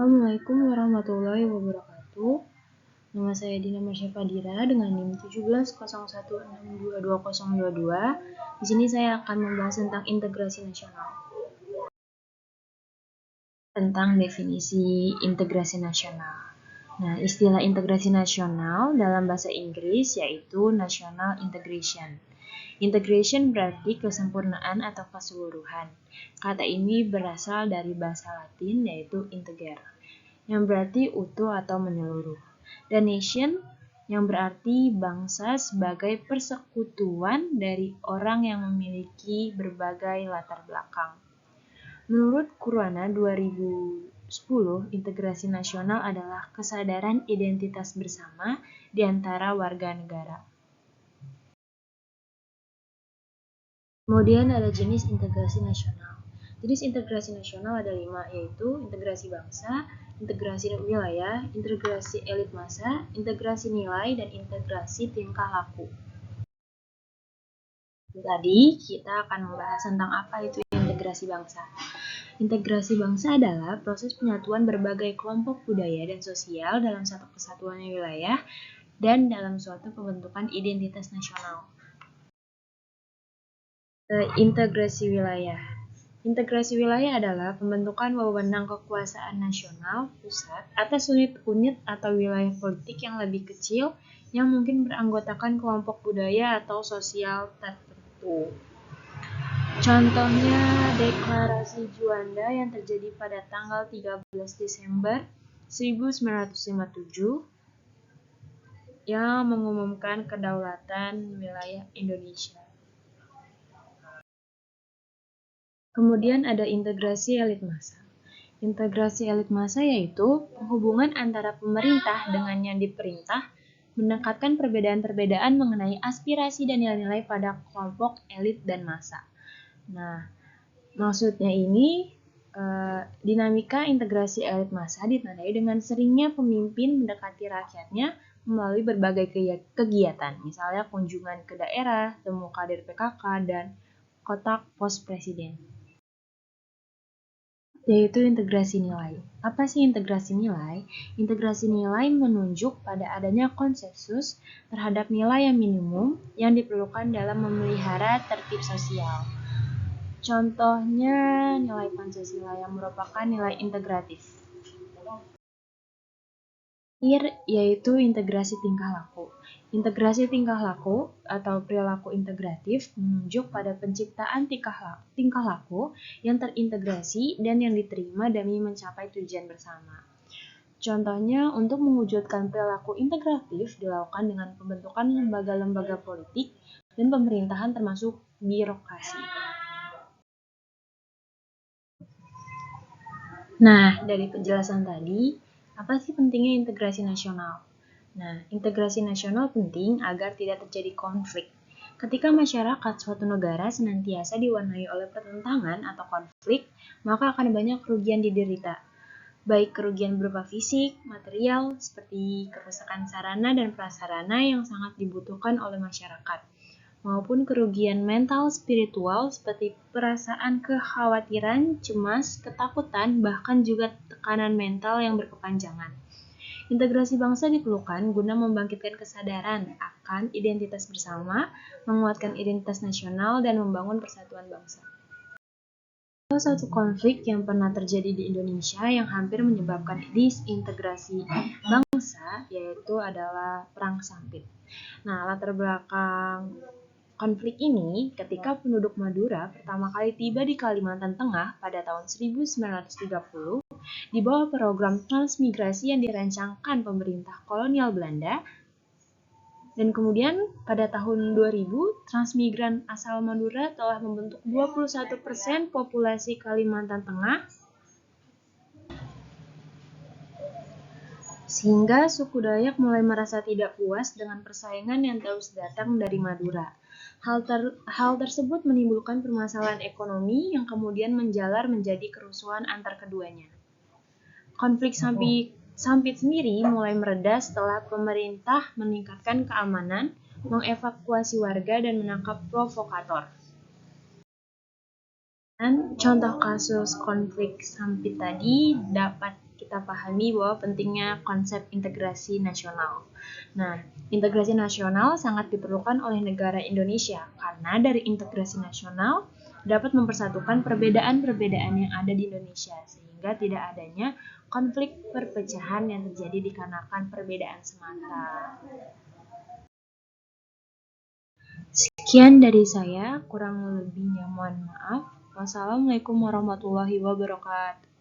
Assalamualaikum warahmatullahi wabarakatuh. Nama saya Dina Marsya Fadira dengan NIM 1701622022. Di sini saya akan membahas tentang integrasi nasional. Tentang definisi integrasi nasional. Nah, istilah integrasi nasional dalam bahasa Inggris yaitu national integration. Integration berarti kesempurnaan atau keseluruhan. Kata ini berasal dari bahasa Latin yaitu integer, yang berarti utuh atau menyeluruh. Dan nation yang berarti bangsa sebagai persekutuan dari orang yang memiliki berbagai latar belakang. Menurut Kurwana 2010, integrasi nasional adalah kesadaran identitas bersama di antara warga negara. Kemudian ada jenis integrasi nasional. Jenis integrasi nasional ada 5, yaitu integrasi bangsa, integrasi wilayah, integrasi elit massa, integrasi nilai, dan integrasi tingkah laku. Tadi kita akan membahas tentang apa itu integrasi bangsa. Integrasi bangsa adalah proses penyatuan berbagai kelompok budaya dan sosial dalam satu kesatuan wilayah dan dalam suatu pembentukan identitas nasional. Integrasi wilayah. Integrasi wilayah adalah pembentukan wewenang kekuasaan nasional pusat atas unit-unit atau wilayah politik yang lebih kecil yang mungkin beranggotakan kelompok budaya atau sosial tertentu. Contohnya Deklarasi Juanda yang terjadi pada tanggal 13 Desember 1957 yang mengumumkan kedaulatan wilayah Indonesia. Kemudian ada integrasi elit massa. Integrasi elit massa yaitu hubungan antara pemerintah dengan yang diperintah, mendekatkan perbedaan-perbedaan mengenai aspirasi dan nilai-nilai pada kelompok elit dan massa. Nah, maksudnya ini dinamika integrasi elit massa ditandai dengan seringnya pemimpin mendekati rakyatnya melalui berbagai kegiatan, misalnya kunjungan ke daerah, temu kader PKK, dan kotak pos presiden. Yaitu integrasi nilai. Apa sih integrasi nilai? Integrasi nilai menunjuk pada adanya konsensus terhadap nilai yang minimum yang diperlukan dalam memelihara tertib sosial. Contohnya nilai Pancasila yang merupakan nilai integratif. Yaitu integrasi tingkah laku. Integrasi tingkah laku atau perilaku integratif menunjuk pada penciptaan tingkah laku yang terintegrasi dan yang diterima demi mencapai tujuan bersama. Contohnya, untuk mewujudkan perilaku integratif dilakukan dengan pembentukan lembaga-lembaga politik dan pemerintahan termasuk birokrasi. Nah, dari penjelasan tadi, apa sih pentingnya integrasi nasional? Nah, integrasi nasional penting agar tidak terjadi konflik. Ketika masyarakat suatu negara senantiasa diwarnai oleh pertentangan atau konflik, maka akan banyak kerugian diderita. Baik kerugian berupa fisik, material, seperti kerusakan sarana dan prasarana yang sangat dibutuhkan oleh masyarakat, maupun kerugian mental spiritual seperti perasaan kekhawatiran, cemas, ketakutan, bahkan juga tekanan mental yang berkepanjangan. Integrasi bangsa diperlukan guna membangkitkan kesadaran akan identitas bersama, menguatkan identitas nasional, dan membangun persatuan bangsa. Salah satu konflik yang pernah terjadi di Indonesia yang hampir menyebabkan disintegrasi bangsa yaitu adalah Perang Sampit. Nah, latar belakang konflik ini ketika penduduk Madura pertama kali tiba di Kalimantan Tengah pada tahun 1930 di bawah program transmigrasi yang dirancangkan pemerintah kolonial Belanda, dan kemudian pada tahun 2000 transmigran asal Madura telah membentuk 21% populasi Kalimantan Tengah, sehingga suku Dayak mulai merasa tidak puas dengan persaingan yang terus datang dari Madura. Hal tersebut menimbulkan permasalahan ekonomi yang kemudian menjalar menjadi kerusuhan antar keduanya. Konflik Sampit sendiri mulai mereda setelah pemerintah meningkatkan keamanan, mengevakuasi warga, dan menangkap provokator. Dan contoh kasus konflik Sampit tadi dapat kita kita pahami bahwa pentingnya konsep integrasi nasional. Nah, integrasi nasional sangat diperlukan oleh negara Indonesia karena dari integrasi nasional dapat mempersatukan perbedaan-perbedaan yang ada di Indonesia sehingga tidak adanya konflik perpecahan yang terjadi dikarenakan perbedaan semata. Sekian dari saya, kurang lebihnya mohon maaf. Wassalamualaikum warahmatullahi wabarakatuh.